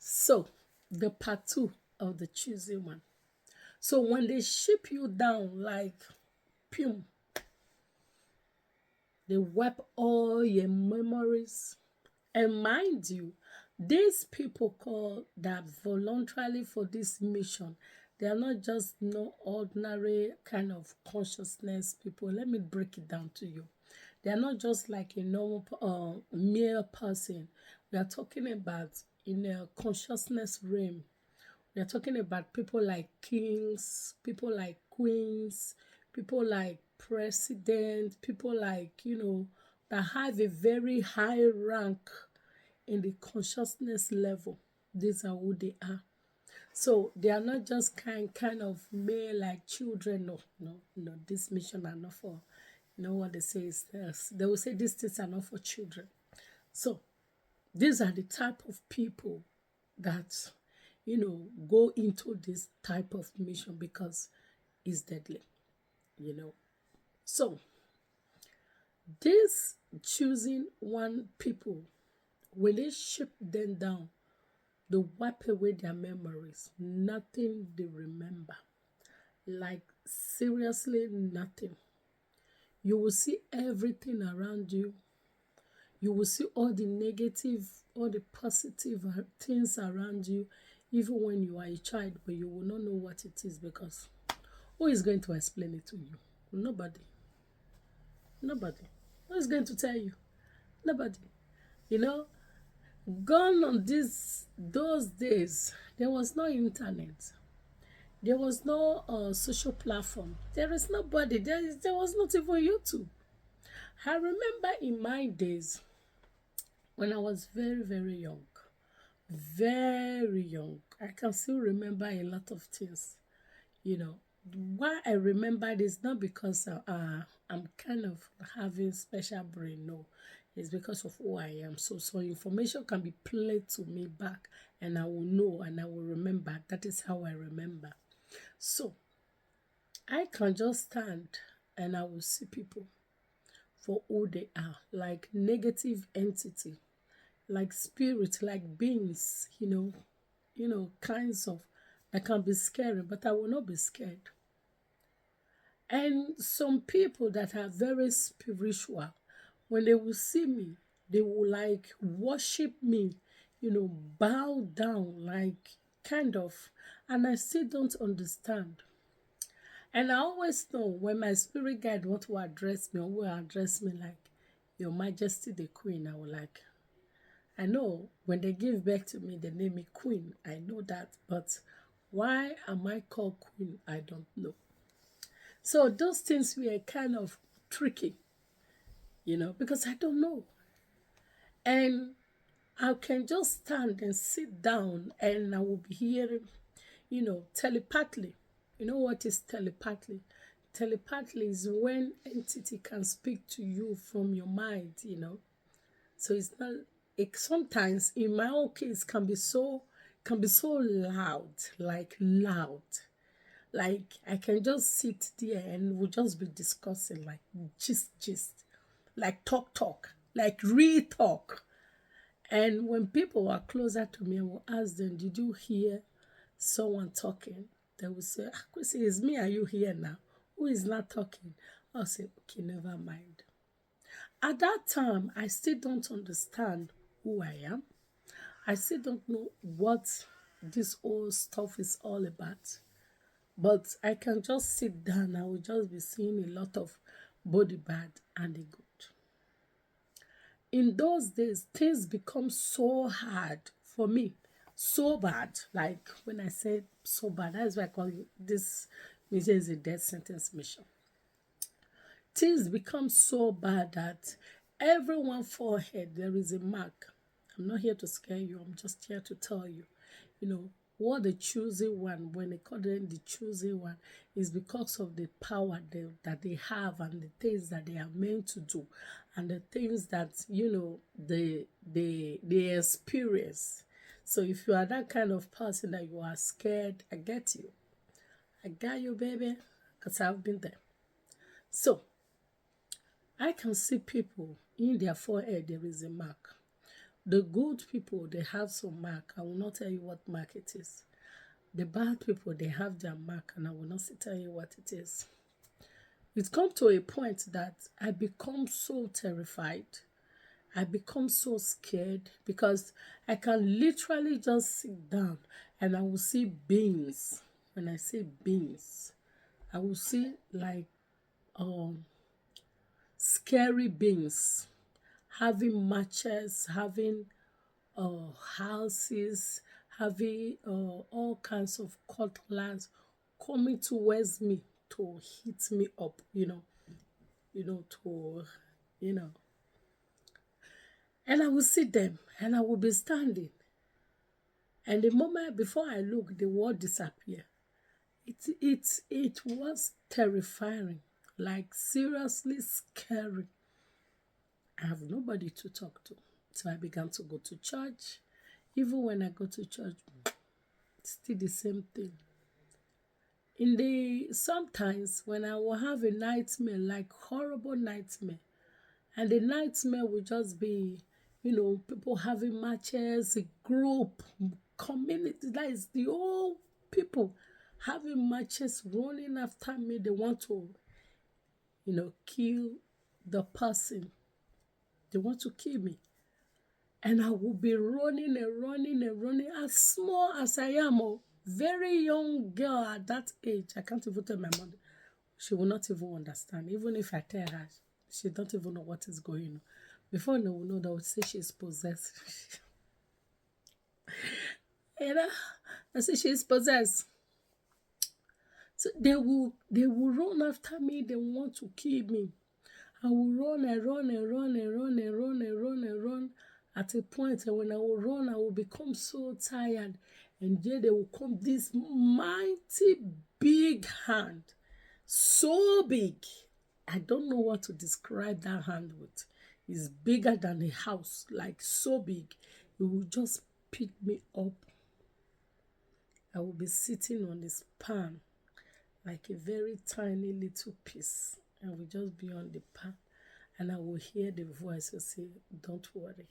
So, the part two of the choosing one. So, when they ship you down like pum, they wipe all your memories. And mind you, these people call that voluntarily for this mission. They are not just no ordinary kind of consciousness people. Let me break it down to you. They are not just like a normal mere person. We are talking about in a consciousness realm. We are talking about people like kings, people like queens, people like president, people like, that have a very high rank in the consciousness level. These are who they are. So they are not just kind of mere like children. No, no, no. This mission are not for. You know what they say is this. They will say these things are not for children. So these are the type of people that go into this type of mission because it's deadly. You know. So this choosing one people, when they ship them down, they wipe away their memories. Nothing they remember. Like, seriously, nothing. You will see everything around you. You will see all the negative, all the positive things around you, even when you are a child, but you will not know what it is because who is going to explain it to you? Nobody. Nobody. Who is going to tell you? Nobody. You know, gone on those days, there was no internet. There was no social platform. There is nobody. There was not even YouTube. I remember in my days when I was very, very young. Very young. I can still remember a lot of things. You know, why I remember this not because I'm kind of having special brain. No, it's because of who I am. So information can be played to me back, and I will know and I will remember. That is how I remember. So I can just stand and I will see people for who they are, like negative entity, like spirit, like beings, kinds of that can be scary, but I will not be scared. And some people that are very spiritual, when they will see me, they will like worship me, bow down, like kind of, and I still don't understand. And I always know when my spirit guide want to address me or will address me like, Your Majesty the Queen, I will like, I know when they give birth to me, they name me Queen. I know that. But why am I called Queen? I don't know. So those things were kind of tricky, because I don't know. And I can just stand and sit down and I will be hearing, telepathically. You know what is telepathically? Telepathically is when entity can speak to you from your mind. So it's not it sometimes in my own case can be so loud, like loud. Like I can just sit there and we'll just be discussing like gist, like talk, like real talk. And when people are closer to me, I will ask them, Did you hear someone talking? They will say, Kwesi, it's me, are you here now? Who is not talking? I'll say, okay, never mind. At that time, I still don't understand who I am. I still don't know what this whole stuff is all about. But I can just sit down. I will just be seeing a lot of body bad and the good. In those days, things become so hard for me. So bad. Like when I say so bad, that's why I call it this mission is a death sentence mission. Things become so bad that everyone forehead there is a mark. I'm not here to scare you. I'm just here to tell you, what the choosing one, when they call them the choosing one, is because of the power that they have and the things that they are meant to do and the things that, they experience. So if you are that kind of person that you are scared, I get you. I got you, baby, because I've been there. So I can see people in their forehead, there is a mark. The good people, they have some mark. I will not tell you what mark it is. The bad people, they have their mark, and I will not tell you what it is. It comes to a point that I become so terrified. I become so scared because I can literally just sit down and I will see beings. When I say beings, I will see like scary beings having matches, having houses, having all kinds of cutlass coming towards me to hit me up, to, you know. And I will see them and I will be standing. And the moment before I look, the wall disappear. It was terrifying, like seriously scary. I have nobody to talk to. So I began to go to church. Even when I go to church, it's still the same thing. Sometimes when I will have a nightmare, like horrible nightmare, and the nightmare will just be, people having matches, a group, community, that is the whole people having matches running after me. They want to, kill the person. They want to kill me. And I will be running and running and running, as small as I am, very young girl at that age. I can't even tell my mother. She will not even understand. Even if I tell her, she don't even know what is going on. Before they will know, they will say she's possessed. I say she's possessed. So they will run after me. They want to kill me. I will run and run and run and run and run and run and run. At a point, and when I will run, I will become so tired. And then they will come this mighty big hand. So big. I don't know what to describe that hand with. It's bigger than a house, like so big. It will just pick me up. I will be sitting on his palm, like a very tiny little piece. I will just be on the palm. And I will hear the voice will say, "Don't worry.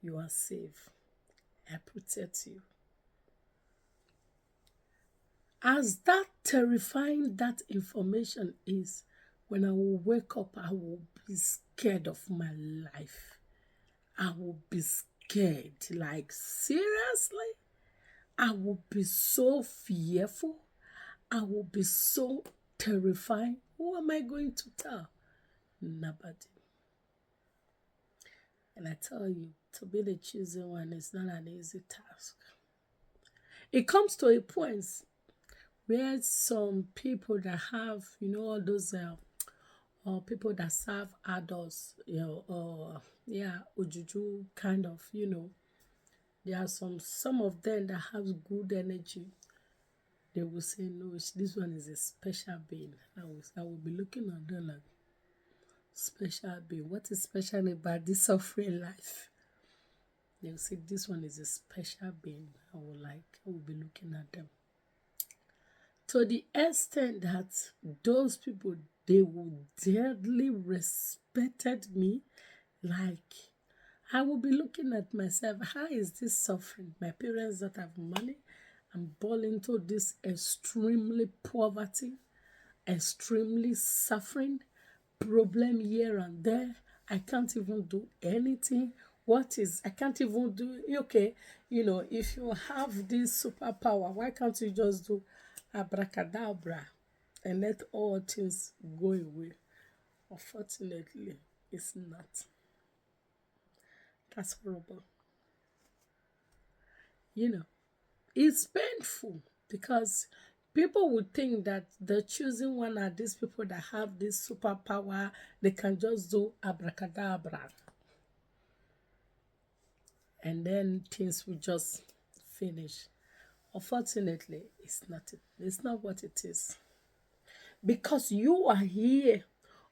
You are safe. I protect you." As that terrifying that information is, when I will wake up, I will be scared of my life. I will be scared. Like, seriously? I will be so fearful. I will be so terrified. Who am I going to tell? Nobody. And I tell you, to be the chosen one is not an easy task. It comes to a point where some people that have, all those or people that serve adults, Ojuju kind of, there are some of them that have good energy. They will say, "No, this one is a special being." I will be looking at them like, special being. What is special about this suffering life? They will say, "This one is a special being." I will be looking at them. To the extent that those people, they would dearly respected me. Like, I will be looking at myself, how is this suffering? My parents don't have money. I'm born into this extremely poverty, extremely suffering, problem here and there. I can't even do anything. I can't even do, okay, if you have this superpower, why can't you just do abracadabra and let all things go away? Unfortunately, it's not. That's horrible. It's painful because people would think that the chosen one are these people that have this superpower. They can just do abracadabra. And then things will just finish. Unfortunately, it's not it. It's not what it is. Because you are here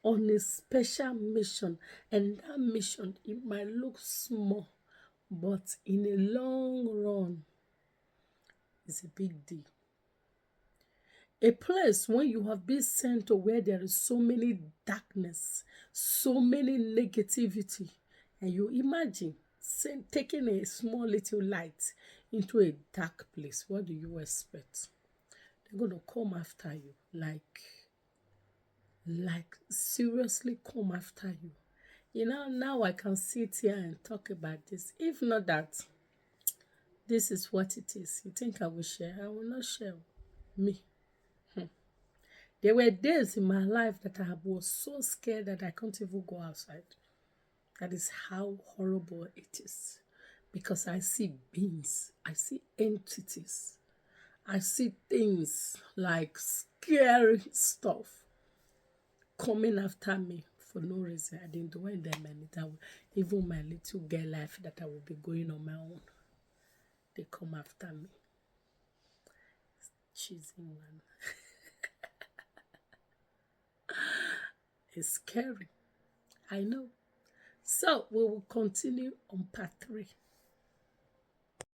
on a special mission, and that mission, it might look small, but in a long run, it's a big deal. A place when you have been sent to where there is so many darkness, so many negativity, and you imagine taking a small little light into a dark place. What do you expect? They're going to come after you, like seriously come after you. You know, now I can sit here and talk about this. If not that, this is what it is. You think I will share? I will not share. Me. There were days in my life that I was so scared that I can't even go outside. That is how horrible it is. Because I see beings, I see entities, I see things like scary stuff coming after me for no reason. I didn't do anything. Even my little girl life that I will be going on my own, they come after me. Choosing one. It's scary. I know. So we will continue on part 3.